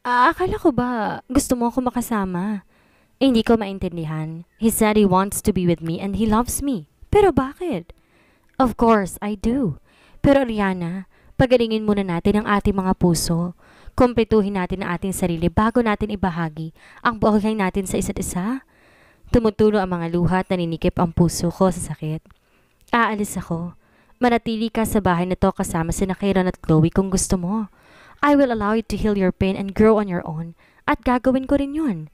Akala ko ba gusto mo ako makasama? Hindi ko maintindihan. He said he wants to be with me and he loves me. Pero bakit? Of course, I do. Pero Rihanna, pagalingin muna natin ang ating mga puso. Kumpletuhin natin ang ating sarili bago natin ibahagi ang buhay natin sa isa't isa. Tumutulo ang mga luha at naninikip ang puso ko sa sakit. Aalis ako. Manatili ka sa bahay na to kasama sina Kairon at Chloe kung gusto mo. I will allow you to heal your pain and grow on your own. At gagawin ko rin yun.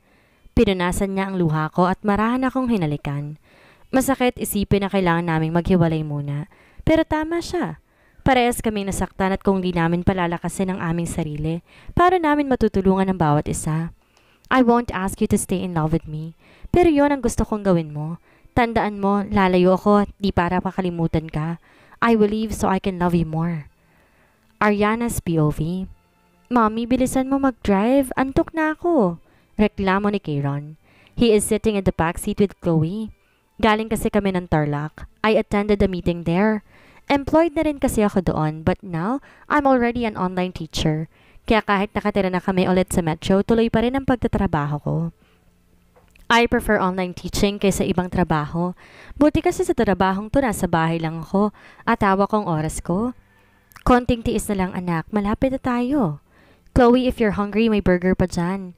Pinunasan niya ang luha ko at marahan akong hinalikan. Masakit isipin na kailangan naming maghiwalay muna. Pero tama siya. Parehas kaming nasaktan at kung di namin palalakasin ang aming sarili, para namin matutulungan ang bawat isa. I won't ask you to stay in love with me. Pero yon ang gusto kong gawin mo. Tandaan mo, lalayo ako at di para makalimutan ka. I will leave so I can love you more. Ariana's POV. Mommy, bilisan mo mag-drive. Antok na ako. Reklamo ni Kairon. He is sitting in the backseat with Chloe. Galing kasi kami ng Tarlac. I attended the meeting there. Employed na rin kasi ako doon, but now, I'm already an online teacher. Kaya kahit nakatira na kami ulit sa Metro, tuloy pa rin ang pagtatrabaho ko. I prefer online teaching kaysa ibang trabaho. Buti kasi sa trabahong to nasa bahay lang ako at hawak kong oras ko. Konting tiis na lang anak, malapit na tayo. Chloe, if you're hungry, may burger pa dyan.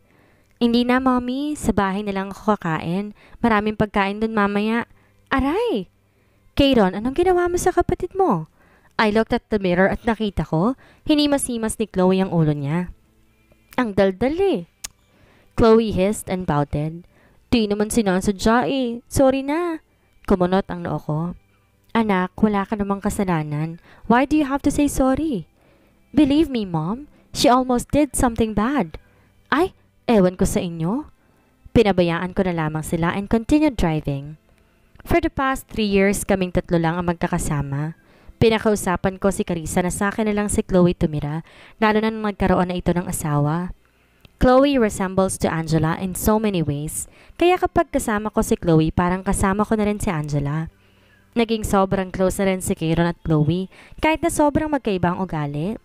Hindi na mommy, sa bahay na lang ako kakain. Maraming pagkain dun mamaya. Aray! Kairon, anong ginawa mo sa kapatid mo? I looked at the mirror at nakita ko, hinimas-himas ni Chloe ang ulo niya. Ang daldal eh. Chloe hissed and pouted. Di naman sinasadya eh. Sorry na. Kumunot ang noo ko. Anak, wala ka namang kasalanan. Why do you have to say sorry? Believe me, Mom. She almost did something bad. Ay, ewan ko sa inyo. Pinabayaan ko na lamang sila and continued driving. For the past 3 years, kaming tatlo lang ang magkakasama. Pinakausapan ko si Carissa na sa akin na lang si Chloe tumira, lalo na nung nagkaroon na ito ng asawa. Chloe resembles to Angela in so many ways, kaya kapag kasama ko si Chloe, parang kasama ko na rin si Angela. Naging sobrang close na rin si Kairon at Chloe, kahit na sobrang magkaibang ugali.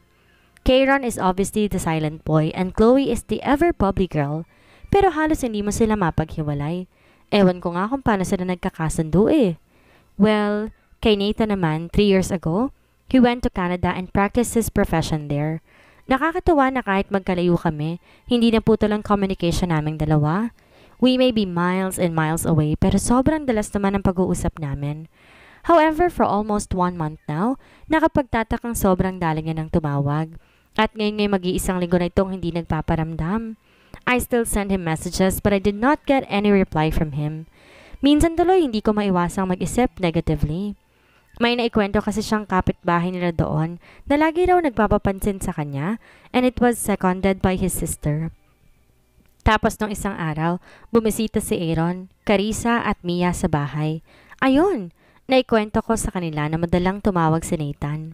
Kairon is obviously the silent boy and Chloe is the ever-bubbly girl, pero halos hindi mo sila mapaghiwalay. Ewan ko nga kung paano sila nagkakasundo eh. Well, kay Nathan naman, 3 years ago, he went to Canada and practiced his profession there. Nakakatawa na kahit magkalayo kami, hindi na puto lang communication naming dalawa. We may be miles and miles away pero sobrang dalas naman ang pag-uusap namin. However, for almost 1 month now, nakapagtatakang sobrang daling niya ng tumawag. At ngayon mag-iisang linggo na itong hindi nagpaparamdam. I still send him messages but I did not get any reply from him. Minsan tuloy hindi ko maiwasang mag-isip negatively. May naikwento kasi siyang kapitbahay nila doon na lagi raw nagpapapansin sa kanya and it was seconded by his sister. Tapos nung isang araw, bumisita si Aaron, Carissa at Mia sa bahay. Ayun, naikwento ko sa kanila na madalang tumawag si Nathan.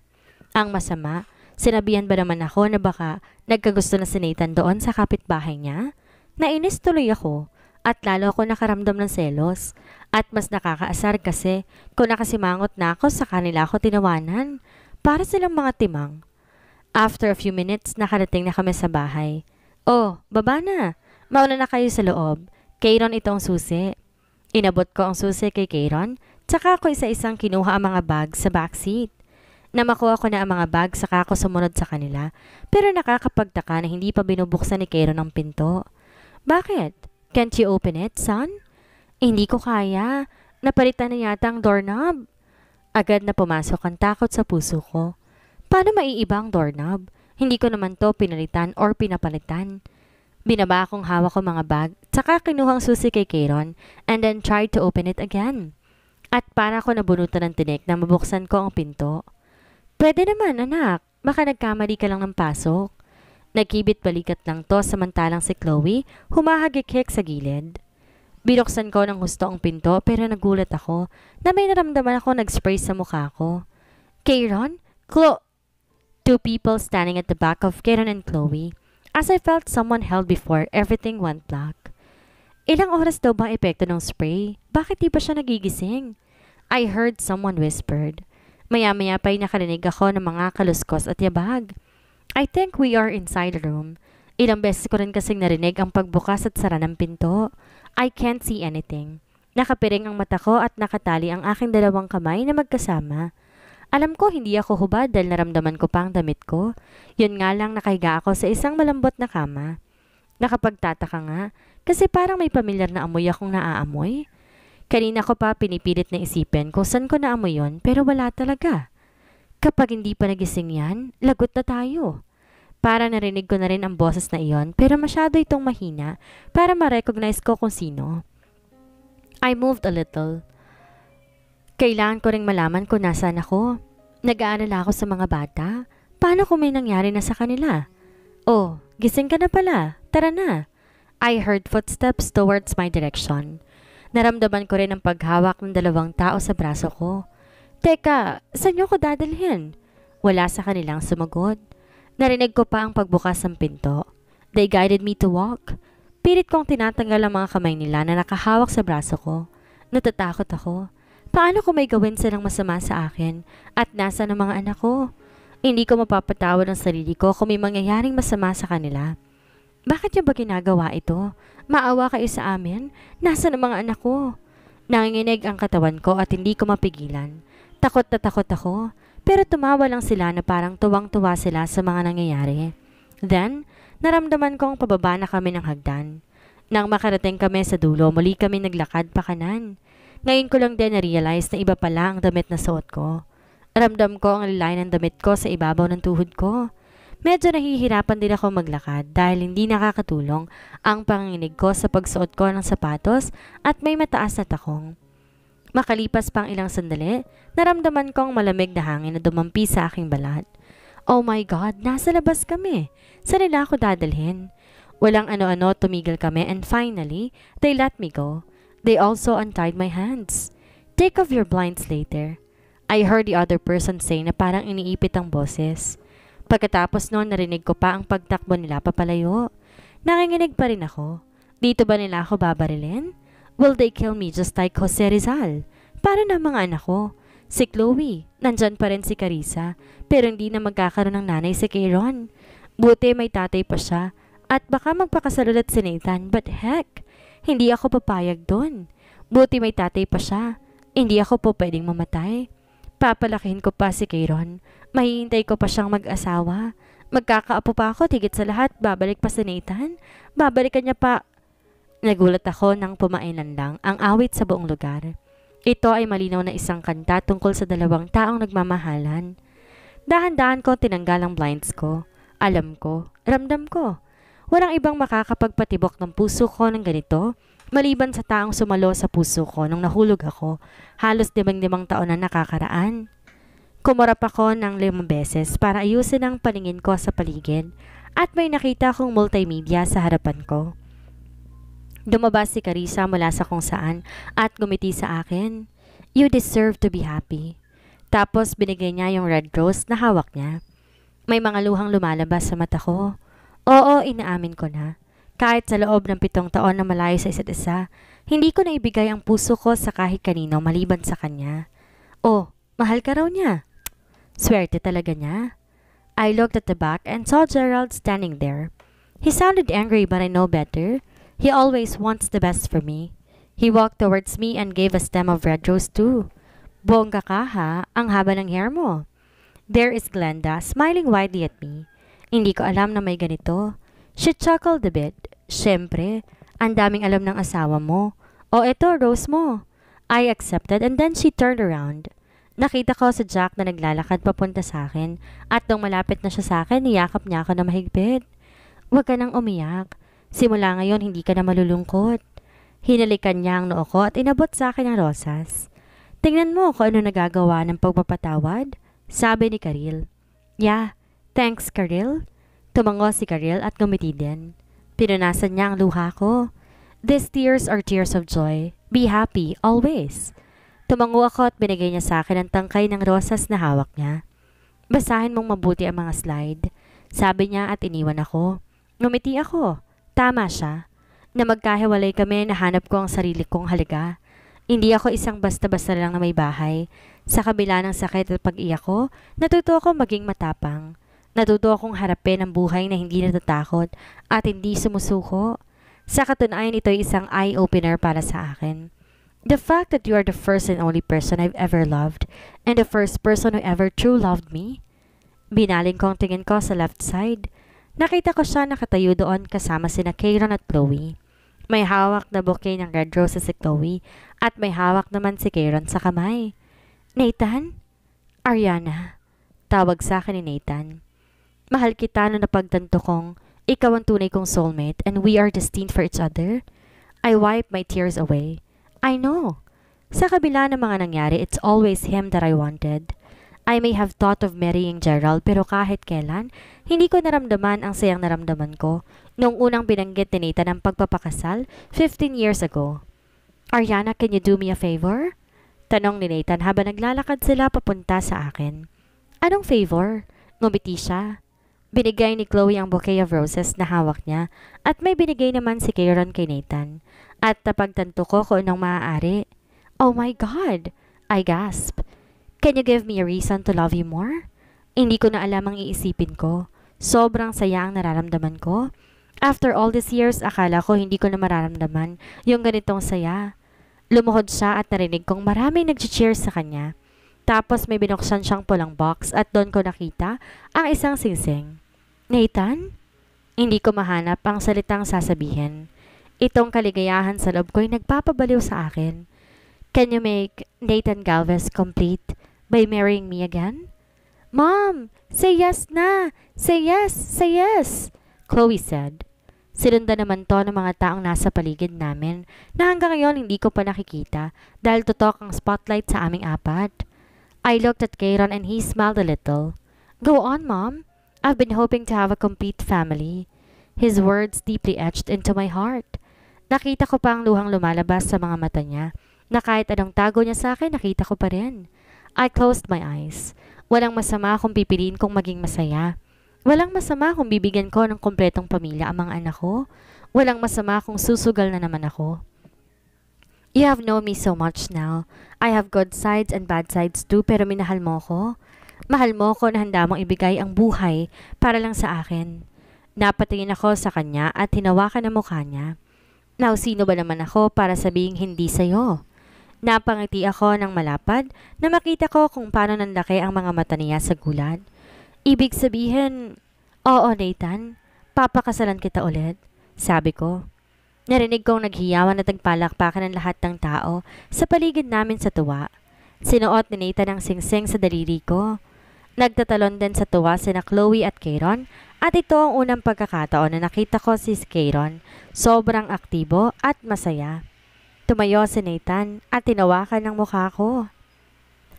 Ang masama, sinabihan ba naman ako na baka nagkagusto na si Nathan doon sa kapitbahay niya? Nainis tuloy ako at lalo ako nakaramdam ng selos. At mas nakakaasar kasi kung nakasimangot na ako sa kanila ako tinawanan. Para silang mga timang. After a few minutes, nakarating na kami sa bahay. Oh, baba na. Mauna na kayo sa loob. Kairon itong susi. Inabot ko ang susi kay Kairon, tsaka ako isa-isang kinuha ang mga bag sa backseat. Namakuha ko na ang mga bag saka ako sumunod sa kanila, pero nakakapagtaka na hindi pa binubuksan ni Kairon ang pinto. Bakit? Can't you open it, son? Hindi ko kaya. Napalitan na yata ang doorknob. Agad na pumasok ang takot sa puso ko. Paano maiiba ang doorknob? Hindi ko naman to pinalitan or pinapalitan. Binaba akong hawak ko mga bag, tsaka kinuhang susi kay Kairon and then tried to open it again. At para ko nabunutan ng tinik na mabuksan ko ang pinto. Pwede naman anak, baka nagkamali ka lang ng pasok. Nagkibit balikat lang to samantalang si Chloe humahagikik sa gilid. Binuksan ko ng husto ang pinto pero nagulat ako na may naramdaman ako nag-spray sa mukha ko. Kairon? Two people standing at the back of Kairon and Chloe. As I felt someone held before, everything went black. Ilang oras daw ba epekto ng spray? Bakit di pa siya nagigising? I heard someone whispered. Maya-maya pa'y nakarinig ako ng mga kaluskos at yabag. I think we are inside the room. Ilang beses ko rin kasing narinig ang pagbukas at sara ng pinto. I can't see anything. Nakapiring ang mata ko at nakatali ang aking dalawang kamay na magkasama. Alam ko hindi ako hubad dahil naramdaman ko pa ang damit ko. Yun nga lang nakahiga ako sa isang malambot na kama. Nakapagtataka nga kasi parang may pamilyar na amoy akong naaamoy. Kanina ko pa pinipilit na isipin kung saan ko naamoy yun pero wala talaga. Kapag hindi pa nagising yan, lagot na tayo. Para narinig ko na rin ang boses na iyon pero masyado itong mahina para ma-recognize ko kung sino. I moved a little. Kailangan ko ring malaman kung nasaan ako. Nag-aalala ako sa mga bata. Paano kung may nangyari na sa kanila? Oh, gising ka na pala. Tara na. I heard footsteps towards my direction. Naramdaman ko rin ang paghawak ng dalawang tao sa braso ko. Teka, saan niyo ko dadalhin? Wala sa kanilang sumagot. Narinig ko pa ang pagbukas ng pinto. They guided me to walk. Pilit kong tinatanggal ang mga kamay nila na nakahawak sa braso ko. Natatakot ako. Paano kung may gawin silang masama sa akin at nasa ng mga anak ko? Hindi ko mapapatawad ang sarili ko kung may mangyayaring masama sa kanila. Bakit niyo ba ginagawa ito? Maawa kayo sa amin? Nasa ng mga anak ko? Nanginginig ang katawan ko at hindi ko mapigilan. Takot na takot ako. Pero tumawa lang sila na parang tuwang-tuwa sila sa mga nangyayari. Then, naramdaman kong pababa na kami ng hagdan. Nang makarating kami sa dulo, muli kami naglakad pa kanan. Ngayon ko lang din na-realize na iba pala ang damit na suot ko. Ramdam ko ang lalay ng damit ko sa ibabaw ng tuhod ko. Medyo nahihirapan din ako maglakad dahil hindi nakakatulong ang panginginig ko sa pagsuot ko ng sapatos at may mataas na takong. Makalipas pang ilang sandali, naramdaman kong malamig na hangin na dumampi sa aking balat. Oh my God, nasa labas kami. Saan nila ako dadalhin? Walang ano-ano, tumigil kami and finally, they let me go. They also untied my hands. Take off your blinds later. I heard the other person say na parang iniipit ang boses. Pagkatapos noon, narinig ko pa ang pagtakbo nila papalayo. Nanginginig pa rin ako. Dito ba nila ako babarilin? Will they kill me just like Jose Rizal? Para na mga anak ko. Si Chloe, nandyan pa rin si Carissa, pero hindi na magkakaroon ng nanay si Kieron. Buti may tatay pa siya, at baka magpakasal ulit si Nathan, but heck, hindi ako papayag doon. Buti may tatay pa siya, hindi ako po pwedeng mamatay. Papalakihin ko pa si Kieron, mahihintay ko pa siyang mag-asawa. Magkakaapo pa ako, tigit sa lahat, babalik pa si Nathan, babalikan niya pa. Nagulat ako nang pumailan lang ang awit sa buong lugar. Ito ay malinaw na isang kanta tungkol sa dalawang taong nagmamahalan. Dahan-dahan ko tinanggal ang blinds ko. Alam ko, ramdam ko. Walang ibang makakapagpatibok ng puso ko ng ganito, maliban sa taong sumalo sa puso ko nung nahulog ako, halos 5 taon na nakakaraan. Kumarap ako ng 5 beses para ayusin ang paningin ko sa paligid at may nakita kong multimedia sa harapan ko. Dumabas si Carissa mula sa kung saan at gumiti sa akin. You deserve to be happy. Tapos binigay niya yung red rose na hawak niya. May mga luhang lumalabas sa mata ko. Oo, inaamin ko na. Kahit sa loob ng 7 taon na malayo sa isa't isa, hindi ko na ibigay ang puso ko sa kahit kanino maliban sa kanya. Oh, mahal ka raw niya. Swerte talaga niya. I looked at the back and saw Gerald standing there. He sounded angry but I know better. He always wants the best for me. He walked towards me and gave a stem of red rose too. Bongga ka ha, ang haba ng hair mo. There is Glenda, smiling widely at me. Hindi ko alam na may ganito. She chuckled a bit. Siyempre, ang daming alam ng asawa mo. O eto, rose mo. I accepted and then she turned around. Nakita ko si Jack na naglalakad papunta sa akin at nung malapit na siya sa akin, niyakap niya ako na mahigpit. Huwag ka nang umiyak. Simula ngayon, hindi ka na malulungkot. Hinalikan niya ang noo ko at inabot sa akin ang rosas. Tingnan mo kung ano nagagawa ng pagpapatawad, sabi ni Karil. Yeah, thanks Karil. Tumango si Karil at ngumiti din. Pinunasan niya ang luha ko. These tears are tears of joy. Be happy, always. Tumango ako at binigay niya sa akin ang tangkay ng rosas na hawak niya. Basahin mong mabuti ang mga slide, sabi niya at iniwan ako. Ngumiti ako. Tama siya. Na magkahiwalay kami, nahanap ko ang sarili kong halaga. Hindi ako isang basta-basta lang na may bahay. Sa kabila ng sakit at pag-iyak ko, natuto ako maging matapang. Natuto akong harapin ang buhay na hindi natatakot at hindi sumusuko. Sa katunayan, ito ay isang eye-opener para sa akin. The fact that you are the first and only person I've ever loved and the first person who ever true loved me. Binaling kong tingin ko sa left side. Nakita ko siya nakatayo doon kasama sina Kieran at Chloe. May hawak na bouquet ng red roses si Chloe at may hawak naman si Kieran sa kamay. Nathan? Ariana. Tawag sa akin ni Nathan. Mahal kita na napagtanto kong ikaw ang tunay kong soulmate and we are destined for each other. I wipe my tears away. I know. Sa kabila ng mga nangyari, it's always him that I wanted. I may have thought of marrying Gerald pero kahit kailan, hindi ko naramdaman ang sayang naramdaman ko nung unang binanggit ni Nathan ang pagpapakasal 15 years ago. Ariana, can you do me a favor? Tanong ni Nathan habang naglalakad sila papunta sa akin. Anong favor? Ngumiti siya. Binigay ni Chloe ang bouquet of roses na hawak niya at may binigay naman si Kieran kay Nathan. At napagtanto ko kung anong maaari. Oh my God! I gasped. Can you give me a reason to love you more? Hindi ko na alam ang iisipin ko. Sobrang saya ang nararamdaman ko. After all these years, akala ko hindi ko na mararamdaman yung ganitong saya. Lumuhod siya at narinig kong maraming nag-cheers sa kanya. Tapos may binuksan siyang pulang box at doon ko nakita ang isang singsing. Nathan? Hindi ko mahanap ang salitang sasabihin. Itong kaligayahan sa loob ko'y nagpapabaliw sa akin. Can you make Nathan Galvez complete by marrying me again? Mom! Say yes na! Say yes! Say yes! Chloe said. Sinundan naman to ng mga taong nasa paligid namin na hanggang ngayon hindi ko pa nakikita dahil tutok ang spotlight sa aming apat. I looked at Kieran and he smiled a little. Go on, Mom. I've been hoping to have a complete family. His words deeply etched into my heart. Nakita ko pa ang luhang lumalabas sa mga mata niya na kahit anong tago niya sa akin, nakita ko pa rin. I closed my eyes. Walang masama kung pipiliin kong maging masaya. Walang masama kung bibigyan ko ng kompletong pamilya ang mga anak ko. Walang masama kung susugal na naman ako. You have known me so much now. I have good sides and bad sides too, pero minahal mo ko. Mahal mo ko na handa mong ibigay ang buhay para lang sa akin. Napatingin ako sa kanya at hinawakan ang mukha niya. Now, sino ba naman ako para sabihing hindi sa'yo? Napangiti ako ng malapad na makita ko kung paano nanlaki ang mga mata niya sa gulat. Ibig sabihin, oo Nathan, papakasalan kita ulit, sabi ko. Narinig kong naghiyawan at nagpalakpakan ng lahat ng tao sa paligid namin sa tuwa. Sinuot ni Nathan ang singsing sa daliri ko. Nagtatalon din sa tuwa sina Chloe at Kieran at ito ang unang pagkakataon na nakita ko si Kieran. Sobrang aktibo at masaya. Tumayo si Nathan at tinawakan ng mukha ko.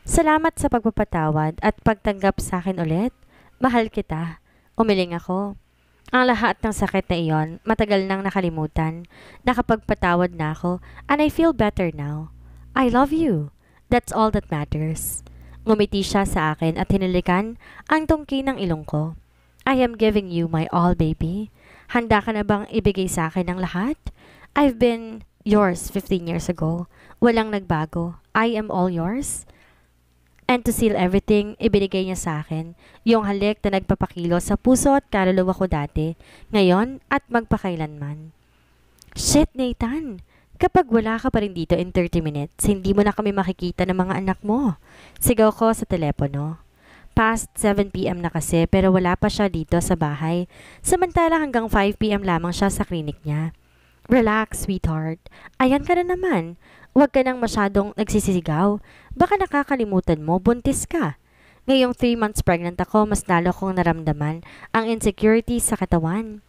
Salamat sa pagpapatawad at pagtanggap sa akin ulit. Mahal kita. Umiling ako. Ang lahat ng sakit na iyon, matagal nang nakalimutan. Nakapagpatawad na ako and I feel better now. I love you. That's all that matters. Ngumiti siya sa akin at hinalikan ang tungki ng ilong ko. I am giving you my all, baby. Handa ka na bang ibigay sa akin ang lahat? I've been yours 15 years ago. Walang nagbago. I am all yours. And to seal everything, ibinigay niya sa akin yung halik na nagpapakilo sa puso at kaluluwa ko dati, ngayon at magpakailanman. Shit, Nathan! Kapag wala ka pa rin dito in 30 minutes, hindi mo na kami makikita ng mga anak mo. Sigaw ko sa telepono. Past 7 p.m. na kasi pero wala pa siya dito sa bahay. Samantala hanggang 5 p.m. lamang siya sa klinik niya. Relax, sweetheart. Ayan ka na naman. Huwag ka nang masyadong nagsisisigaw. Baka nakakalimutan mo, buntis ka. Ngayong 3 months pregnant ako, mas lalo kong naramdaman ang insecurity sa katawan.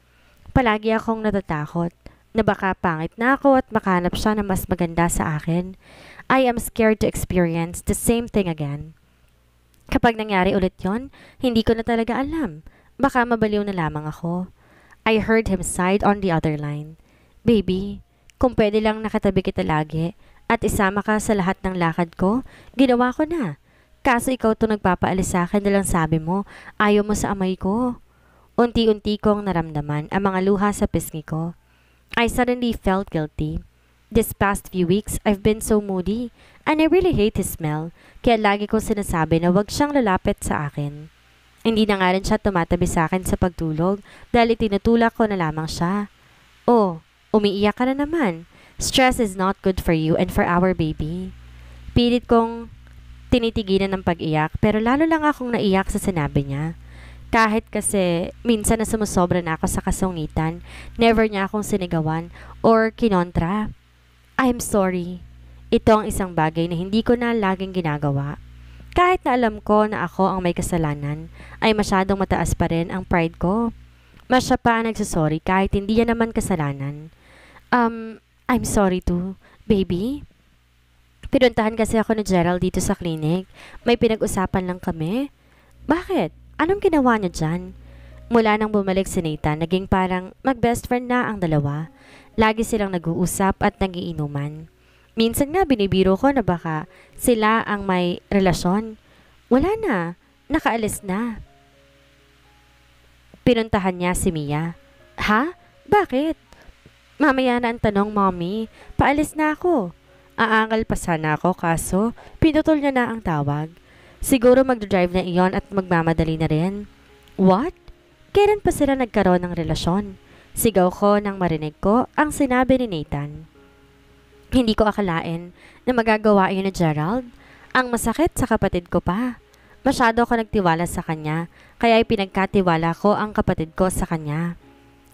Palagi akong natatakot na baka pangit na ako at makahanap siya na mas maganda sa akin. I am scared to experience the same thing again. Kapag nangyari ulit yon, hindi ko na talaga alam. Baka mabaliw na lamang ako. I heard him sigh on the other line. Baby, kung pwede lang nakatabi kita lagi at isama ka sa lahat ng lakad ko, ginawa ko na. Kaso ikaw to nagpapaalis sa akin na lang sabi mo, ayaw mo sa amay ko. Unti-unti kong naramdaman ang mga luha sa pisngi ko. I suddenly felt guilty. This past few weeks, I've been so moody and I really hate his smell, kaya lagi kong sinasabi na wag siyang lalapit sa akin. Hindi na nga rin siya tumatabi sa akin sa pagtulog dahil itinutulak ko na lamang siya. Oh, umiiyak ka na naman. Stress is not good for you and for our baby. Pilit kong tinitigilan ng pag-iyak pero lalo lang akong naiyak sa sinabi niya. Kahit kasi minsan na sumusobra na ako sa kasungitan, never niya akong sinigawan or kinontra. I'm sorry. Ito ang isang bagay na hindi ko na laging ginagawa. Kahit na alam ko na ako ang may kasalanan, ay masyadong mataas pa rin ang pride ko. Mas siya pa ang nagsasorry kahit hindi niya naman kasalanan. I'm sorry too, baby. Pinuntahan kasi ako ni Gerald dito sa clinic. May pinag-usapan lang kami. Bakit? Anong ginawa niya dyan? Mula nang bumalik si Nathan, naging parang mag-best friend na ang dalawa. Lagi silang nag-uusap at nagiinuman. Minsan nga binibiro ko na baka sila ang may relasyon. Wala na. Nakaalis na. Pinuntahan niya si Mia. Ha? Bakit? Mamaya na ang tanong, Mommy. Paalis na ako. Aangal pa sana ako kaso pinutol niya na ang tawag. Siguro magdadrive na iyon at magmamadali na rin. What? Kailan pa sila nagkaroon ng relasyon? Sigaw ko nang marinig ko ang sinabi ni Nathan. Hindi ko akalain na magagawa iyon ni Gerald. Ang masakit sa kapatid ko pa. Masyado ako nagtiwala sa kanya, kaya ipinagkatiwala ko ang kapatid ko sa kanya.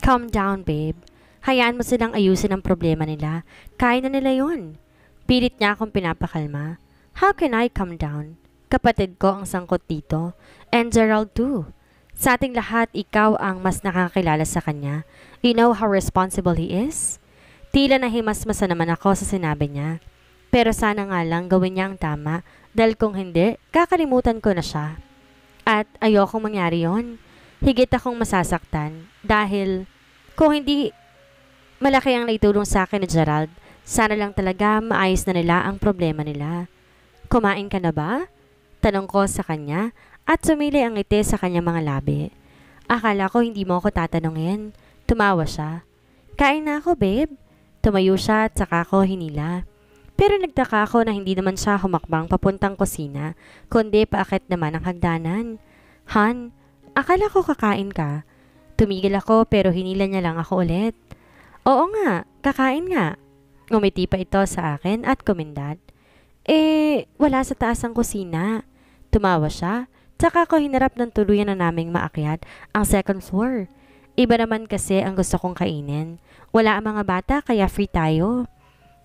Calm down, babe. Hayaan mo silang ayusin ang problema nila. Kaya na nila yun. Pilit niya akong pinapakalma. How can I calm down? Kapatid ko ang sangkot dito. And Gerald too. Sa ating lahat, ikaw ang mas nakakilala sa kanya. You know how responsible he is? Tila nahimasmasa naman ako sa sinabi niya. Pero sana nga lang gawin niya ang tama dahil kung hindi, kakalimutan ko na siya. At ayokong mangyari yon. Higit akong masasaktan dahil kung hindi malaki ang naitulong sa akin ni Gerald, sana lang talaga maayos na nila ang problema nila. Kumain ka na ba? Tanong ko sa kanya at sumili ang ngiti sa kanyang mga labi. Akala ko hindi mo ako tatanungin. Tumawa siya. Kain na ako, babe. Tumayo siya at saka ko hinila. Pero nagtaka ako na hindi naman siya humakbang papuntang kusina, kundi paakit naman ang hagdanan. Han, akala ko kakain ka. Tumigil ako pero hinila niya lang ako ulit. Oo nga, kakain nga. Ngumiti pa ito sa akin at kumindat. Wala sa taas ang kusina. Tumawa siya, tsaka ko hinarap ng tuluyan na naming maakyat ang second floor. Iba naman kasi ang gusto kong kainin. Wala ang mga bata kaya free tayo.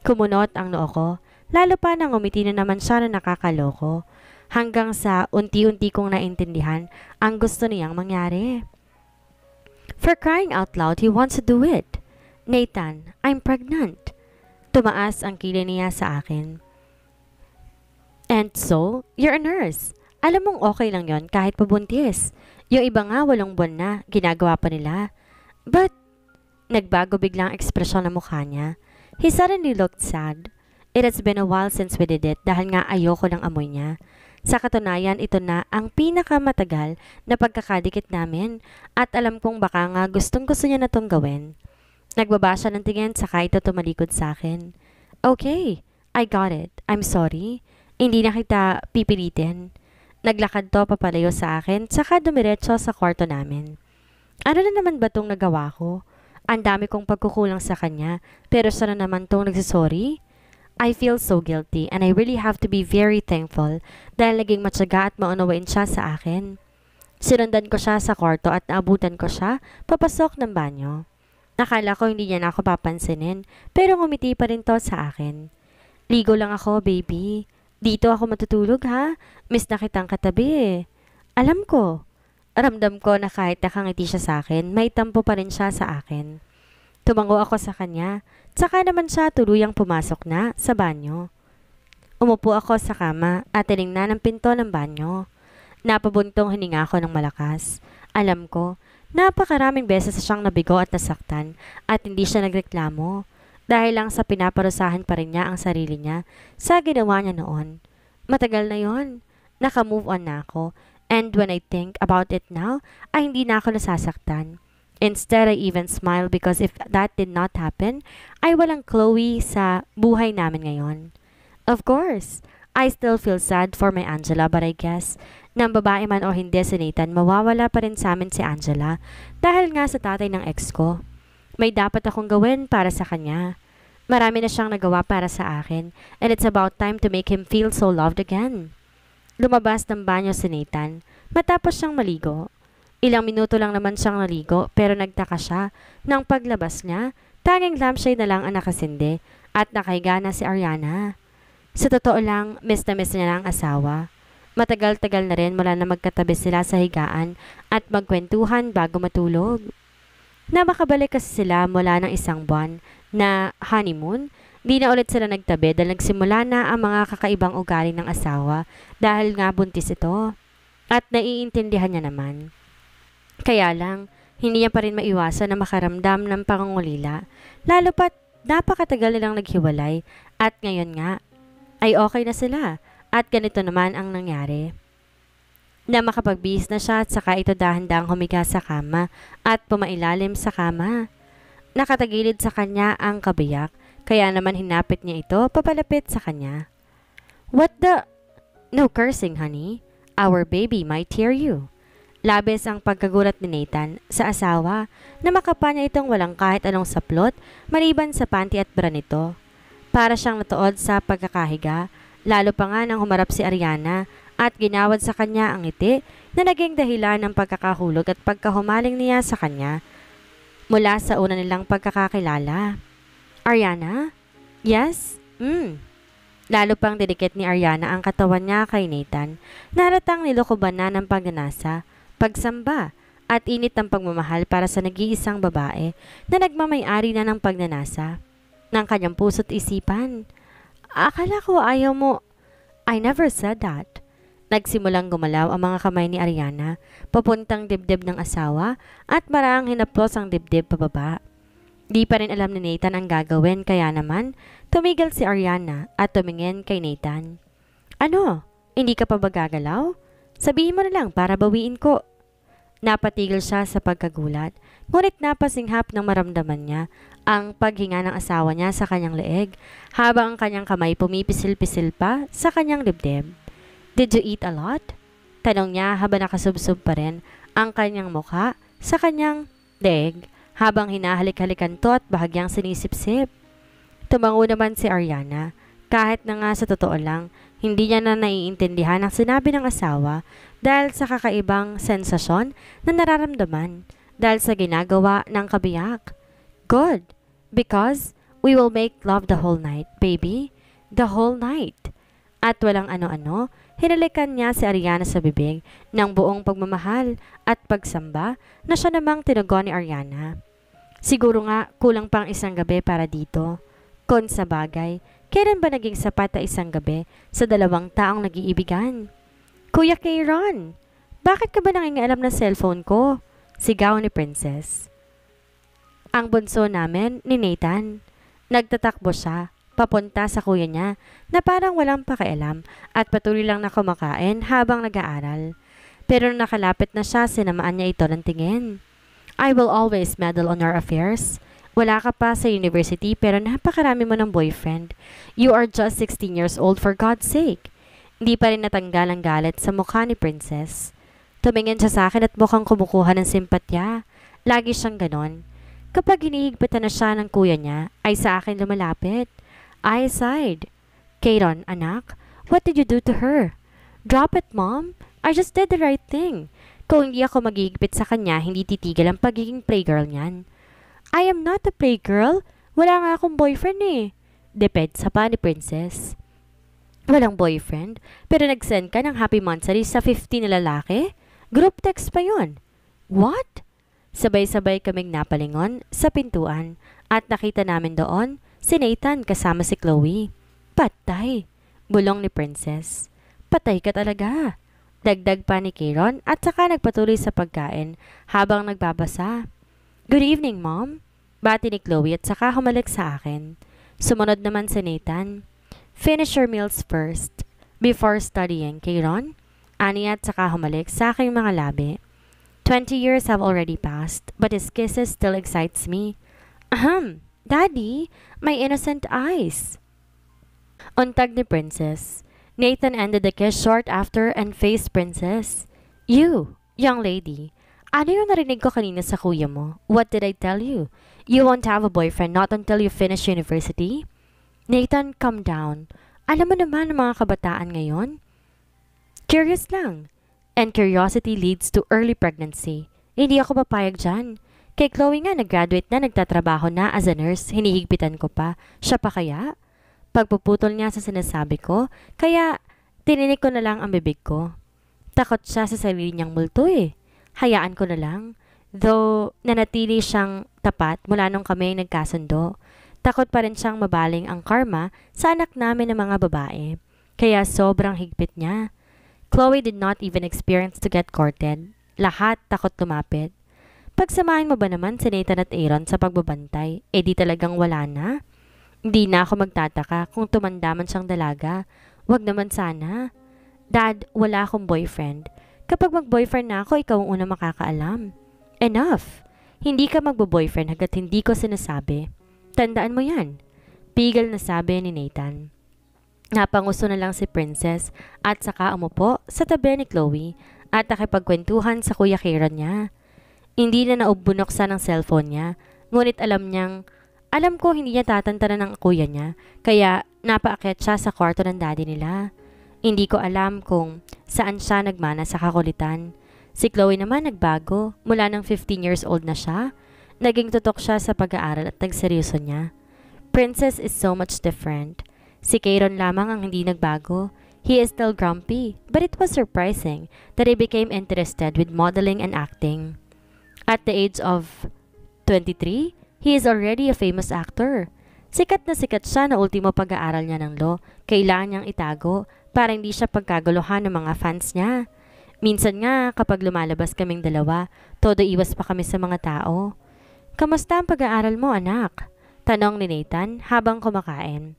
Kumunot ang noo ko, lalo pa nang umiti na naman siya na nakakaloko. Hanggang sa unti-unti kong naintindihan ang gusto niyang mangyari. For crying out loud, he wants to do it. Nathan, I'm pregnant. Tumaas ang kilay niya sa akin. And so, you're a nurse. Alam mong okay lang yon kahit pabuntis. Yung iba nga 8 buwan na, ginagawa pa nila. But, nagbago biglang ekspresyon ng mukha niya. He suddenly looked sad. It has been a while since we did it dahil nga ayoko ng amoy niya. Sa katunayan, ito na ang pinakamatagal na pagkakadikit namin at alam kong baka nga gustong-gusto niya na tong gawin. Nagbaba siya ng tingin saka ito tumalikod sa akin. Okay, I got it. I'm sorry. Hindi na kita pipilitin. Naglakad to papalayo sa akin, saka dumiretso sa kwarto namin. Ano na naman ba tong nagawa ko? Ang dami kong pagkukulang sa kanya, pero siya na naman tong nagsasorry? I feel so guilty and I really have to be very thankful dahil naging matyaga at maunawain siya sa akin. Sinundan ko siya sa kwarto at naabutan ko siya papasok ng banyo. Nakala ko hindi niya na ako papansinin, pero ngumiti pa rin to sa akin. Ligo lang ako, baby. Dito ako matutulog ha? Miss na kitang katabi eh. Alam ko. Ramdam ko na kahit nakangiti siya sa akin, may tampo pa rin siya sa akin. Tumango ako sa kanya, tsaka naman siya tuluyang pumasok na sa banyo. Umupo ako sa kama at tiningnan ang pinto ng banyo. Napabuntong hininga ako ng malakas. Alam ko, napakaraming beses siyang nabigo at nasaktan at hindi siya nagreklamo. Dahil lang sa pinaparusahan pa rin niya ang sarili niya sa ginawa niya noon. Matagal na yon. Naka-move on na ako. And when I think about it now, ay hindi na ako nasasaktan. Instead, I even smile because if that did not happen, ay walang Chloe sa buhay namin ngayon. Of course, I still feel sad for my Angela, but I guess, nang babae man o hindi si Nathan, mawawala pa rin sa amin si Angela dahil nga sa tatay ng ex ko. May dapat akong gawin para sa kanya. Marami na siyang nagawa para sa akin, and it's about time to make him feel so loved again. Lumabas ng banyo si Nathan, matapos siyang maligo. Ilang minuto lang naman siyang naligo, pero nagtaka siya nang paglabas niya, tanging lampshade na lang ang nakasindi at nakahiga na si Ariana. Sa totoo lang, miss na miss niya na ang asawa. Matagal-tagal na rin mula na magkatabi sila sa higaan at magkwentuhan bago matulog. Na makabalik kasi sila mula ng isang buwan na honeymoon, di na ulit sila nagtabi dahil nagsimula na ang mga kakaibang ugali ng asawa dahil nga buntis ito. At naiintindihan niya naman. Kaya lang, hindi niya pa rin maiwasan na makaramdam ng pangungulila, lalo pat napakatagal nilang naghiwalay at ngayon nga, ay okay na sila at ganito naman ang nangyari. Na makapagbihis na siya at saka ito dahan-dahang humiga sa kama at pumailalim sa kama. Nakatagilid sa kanya ang kabiyak, kaya naman hinapit niya ito papalapit sa kanya. What the? No cursing, honey. Our baby might hear you. Labis ang pagkagulat ni Nathan sa asawa na makapa niya itong walang kahit anong saplot maliban sa panty at bra nito. Para siyang natuod sa pagkakahiga, lalo pa nga nang humarap si Ariana at ginawad sa kanya ang ngiti na naging dahilan ng pagkakahulog at pagkahumaling niya sa kanya mula sa una nilang pagkakakilala. Ariana? Yes? Lalo pang didikit ni Ariana ang katawan niya kay Nathan. Naratang nilokoban na ng pagnanasa, pagsamba, at init ng pagmamahal para sa nag-iisang babae na nagmamay-ari na ng pagnanasa ng kanyang puso't isipan. Akala ko ayaw mo. I never said that. Nagsimulang gumalaw ang mga kamay ni Ariana, papuntang dibdib ng asawa at maraang hinaplos ang dibdib pababa. Di pa rin alam ni Nathan ang gagawin kaya naman tumigil si Ariana at tumingin kay Nathan. Ano? Hindi ka pa ba gagalaw? Sabihin mo na lang para bawiin ko. Napatigil siya sa pagkagulat, ngunit napasinghap ng maramdaman niya ang paghinga ng asawa niya sa kanyang leeg habang ang kanyang kamay pumipisil-pisil pa sa kanyang dibdib. Did you eat a lot? Tanong niya habang nakasubsob pa rin ang kanyang mukha sa kanyang leeg habang hinahalik-halikan to at bahagyang sinisip-sip. Tumango naman si Ariana kahit na nga sa totoo lang hindi niya na naiintindihan ang sinabi ng asawa dahil sa kakaibang sensasyon na nararamdaman dahil sa ginagawa ng kabiyak. Good, because we will make love the whole night, baby. The whole night. At walang ano-ano, hinalikan niya si Ariana sa bibig ng buong pagmamahal at pagsamba na siya namang tinugon ni Ariana. Siguro nga kulang pang isang gabi para dito. Kung sa bagay, kailan ba naging sapat na isang gabi sa dalawang taong nag-iibigan? Kuya Kayron, bakit ka ba nangingialam ng cellphone ko? Sigaw ni Princess. Ang bunso namin ni Nathan. Nagtatakbo siya, papunta sa kuya niya na parang walang pakialam at patuloy lang na kumakain habang nag-aaral. Pero nung nakalapit na siya, sinamaan niya ito ng tingin. I will always meddle on your affairs. Wala ka pa sa university pero napakarami mo ng boyfriend. You are just 16 years old for God's sake. Hindi pa rin natanggal ang galit sa mukha ni Princess. Tumingin siya sa akin at mukhang kumukuha ng simpatya. Lagi siyang ganon. Kapag hinihigpitan na siya ng kuya niya, ay sa akin lumalapit. I sighed. Kayron, anak, what did you do to her? Drop it, Mom. I just did the right thing. Kung hindi ako maghihigpit sa kanya, hindi titigil ang pagiging playgirl niyan. I am not a playgirl. Wala nga akong boyfriend eh. Deped sa pa ni Princess. Walang boyfriend? Pero nag-send ka ng happy monthsary sa 50 na lalaki? Group text pa yun. What? Sabay-sabay kaming napalingon sa pintuan at nakita namin doon si Nathan kasama si Chloe. Patay! Bulong ni Princess. Patay ka talaga. Dagdag pa ni Kayron at saka nagpatuloy sa pagkain habang nagbabasa. Good evening, Mom. Bati ni Chloe at saka humalik sa akin. Sumunod naman si Nathan. Finish your meals first before studying, Kayron. Ani at saka humalik sa aking mga labi. 20 years have already passed, but his kisses still excites me. Ahem, Daddy, my innocent eyes. Untag ni Princess. Nathan ended the kiss short after and faced Princess. You, young lady, ano yung narinig ko kanina sa kuya mo? What did I tell you? You won't have a boyfriend not until you finish university? Nathan, calm down. Alam mo naman ang mga kabataan ngayon? Curious lang. And curiosity leads to early pregnancy. Hindi ako papayag dyan. Kay Chloe nga, nag-graduate na, nagtatrabaho na as a nurse, hinihigpitan ko pa. Siya pa kaya? Pagpuputol niya sa sinasabi ko, kaya tininig ko na lang ang bibig ko. Takot siya sa sarili niyang multo eh. Hayaan ko na lang. Though, nanatili siyang tapat mula nung kami nagkasundo. Takot pa rin siyang mabaling ang karma sa anak namin ng mga babae. Kaya sobrang higpit niya. Chloe did not even experience to get courted. Lahat takot lumapit. Pagsamahin mo ba naman si Nathan at Aaron sa pagbabantay, eh di talagang wala na? Hindi na ako magtataka kung tumanda man siyang dalaga. Wag naman sana. Dad, wala akong boyfriend. Kapag mag-boyfriend na ako, ikaw ang unang makakaalam. Enough! Hindi ka magbo-boyfriend hanggat hindi ko sinasabi. Tandaan mo yan. Pigil na sabi ni Nathan. Napanguso na lang si Princess at saka umupo sa tabi ni Chloe at nakipagkwentuhan sa kuya Kieran niya. Hindi na naubunoksan ng cellphone niya, ngunit alam ko hindi niya tatantanan ng kuya niya, kaya napaakyat siya sa kwarto ng daddy nila. Hindi ko alam kung saan siya nagmana sa kakulitan. Si Chloe naman nagbago mula nang 15 years old na siya. Naging tutok siya sa pag-aaral at nagseryoso niya. Princess is so much different. Si Kieran lamang ang hindi nagbago. He is still grumpy, but it was surprising that he became interested with modeling and acting. At the age of 23, he is already a famous actor. Sikat na sikat siya na ultimo pag-aaral niya ng law. Kailangan niyang itago para hindi siya pagkaguluhan ng mga fans niya. Minsan nga kapag lumalabas kaming dalawa, todo iwas pa kami sa mga tao. Kamusta ang pag-aaral mo, anak? Tanong ni Nathan habang kumakain.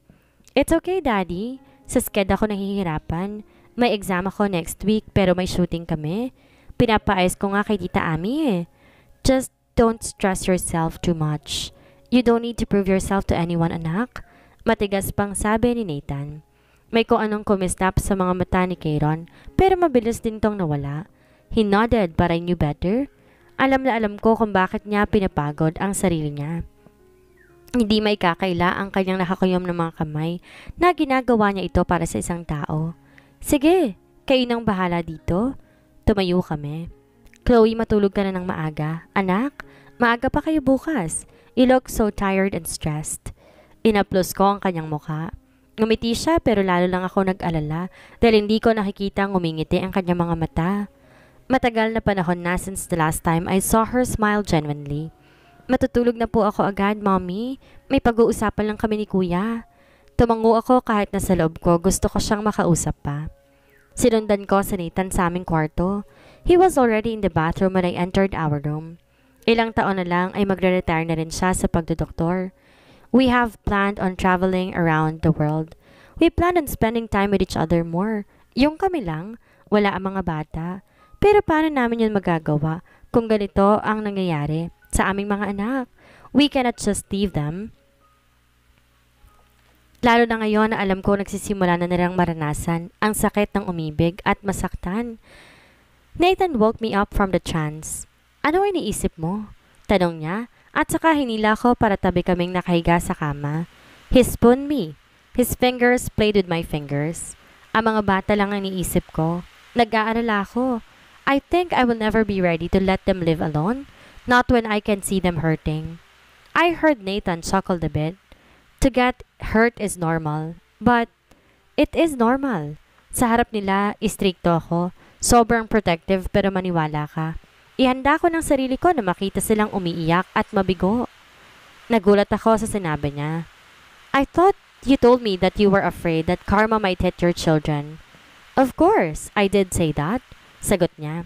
It's okay, Daddy. Sa sked ako nahihirapan. May exam ako next week pero may shooting kami. Pinapaayos ko nga kay Tita Ami eh. Just don't stress yourself too much. You don't need to prove yourself to anyone, anak. Matigas pang sabi ni Nathan. May kung anong kumisnap sa mga mata ni Kieran pero mabilis din tong nawala. He nodded but I knew better. Alam na alam ko kung bakit niya pinapagod ang sarili niya. Hindi may kakaila ang kanyang nakakuyom ng mga kamay na ginagawa niya ito para sa isang tao. Sige, kayo nang bahala dito. Tumayo kami. Chloe, matulog ka na ng maaga. Anak, maaga pa kayo bukas. You look so tired and stressed. Inaplos ko ang kanyang mukha. Ngumiti siya pero lalo lang ako nag-alala dahil hindi ko nakikita ngumingiti ang kanyang mga mata. Matagal na panahon na since the last time I saw her smile genuinely. Matutulog na po ako agad, Mommy. May pag-uusapan lang kami ni Kuya. Tumango ako kahit nasa loob ko gusto ko siyang makausap pa. Sinundan ko si Nathan sa aming kwarto. He was already in the bathroom when I entered our room. Ilang taon na lang ay magre-retire na rin siya sa pagdodoktor. We have planned on traveling around the world. We planned on spending time with each other more. Yung kami lang, wala ang mga bata. Pero paano namin yun magagawa kung ganito ang nangyayari sa aming mga anak? We cannot just leave them. Lalo na ngayon na alam ko nagsisimula na nilang maranasan ang sakit ng umibig at masaktan. Nathan woke me up from the trance. Ano ay iniisip mo? Tanong niya at saka hinila ko para tabi kaming nakahiga sa kama. He spooned me. His fingers played with my fingers. Ang mga bata lang ang iniisip ko. Nag-aalala ako. I think I will never be ready to let them live alone, not when I can see them hurting. I heard Nathan chuckle a bit. To get hurt is normal, but it is normal. Sa harap nila, istrikto ako. Sobrang protective pero maniwala ka. Ihanda ko ng sarili ko na makita silang umiiyak at mabigo. Nagulat ako sa sinabi niya. I thought you told me that you were afraid that karma might hit your children. Of course, I did say that. Sagot niya.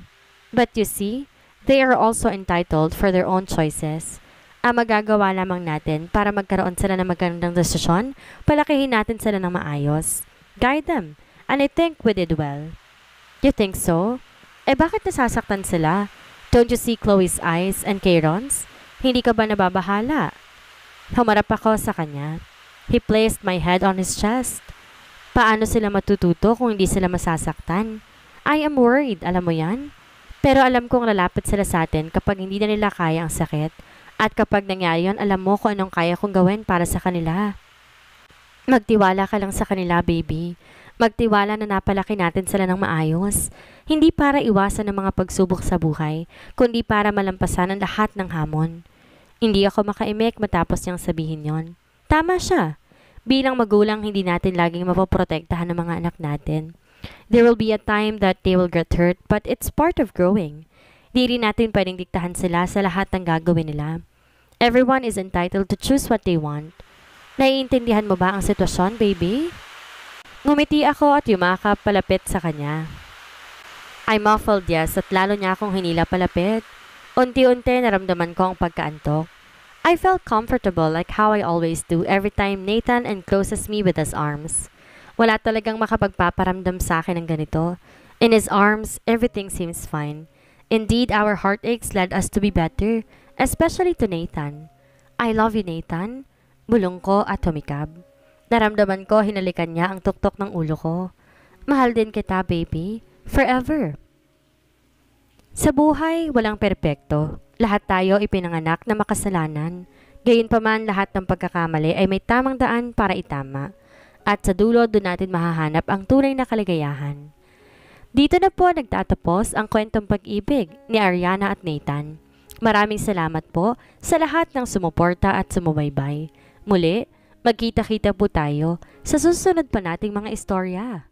But you see, they are also entitled for their own choices. Ang magagawa lamang natin para magkaroon sila ng magandang desisyon, palakihin natin sila ng maayos. Guide them. And I think we did well. You think so? Eh bakit nasasaktan sila? Don't you see Chloe's eyes and Kieran's? Hindi ka ba nababahala? Humarap ako sa kanya. He placed my head on his chest. Paano sila matututo kung hindi sila masasaktan? I am worried, alam mo yan? Pero alam kong lalapit sila sa atin kapag hindi na nila kaya ang sakit. At kapag nangyari yun, alam mo kung anong kaya kong gawin para sa kanila. Magtiwala ka lang sa kanila, baby. Magtiwala na napalaki natin sila ng maayos. Hindi para iwasan ang mga pagsubok sa buhay, kundi para malampasan ang lahat ng hamon. Hindi ako makaimik matapos niyang sabihin yon. Tama siya. Bilang magulang, hindi natin laging mapoprotektahan ng mga anak natin. There will be a time that they will get hurt, but it's part of growing. Di rin natin pwedeng diktahan sila sa lahat ng gagawin nila. Everyone is entitled to choose what they want. Naiintindihan mo ba ang sitwasyon, baby? Ngumiti ako at yumakap palapit sa kanya. I muffled yes at lalo niya akong hinila palapit. Unti-unti naramdaman ko ang pagkaantok. I felt comfortable like how I always do every time Nathan encloses me with his arms. Wala talagang makapagpaparamdam sa akin ng ganito. In his arms, everything seems fine. Indeed, our heartaches led us to be better, especially to Nathan. I love you, Nathan. Bulong ko at humikab. Naramdaman ko hinalikan niya ang tuktok ng ulo ko. Mahal din kita, baby. Forever. Sa buhay, walang perpekto. Lahat tayo ipinanganak na makasalanan. Gayunpaman, lahat ng pagkakamali ay may tamang daan para itama. At sa dulo, doon natin mahahanap ang tunay na kaligayahan. Dito na po nagtatapos ang kwentong pag-ibig ni Ariana at Nathan. Maraming salamat po sa lahat ng sumuporta at sumubaybay. Muli, magkita-kita po tayo sa susunod pa nating mga istorya.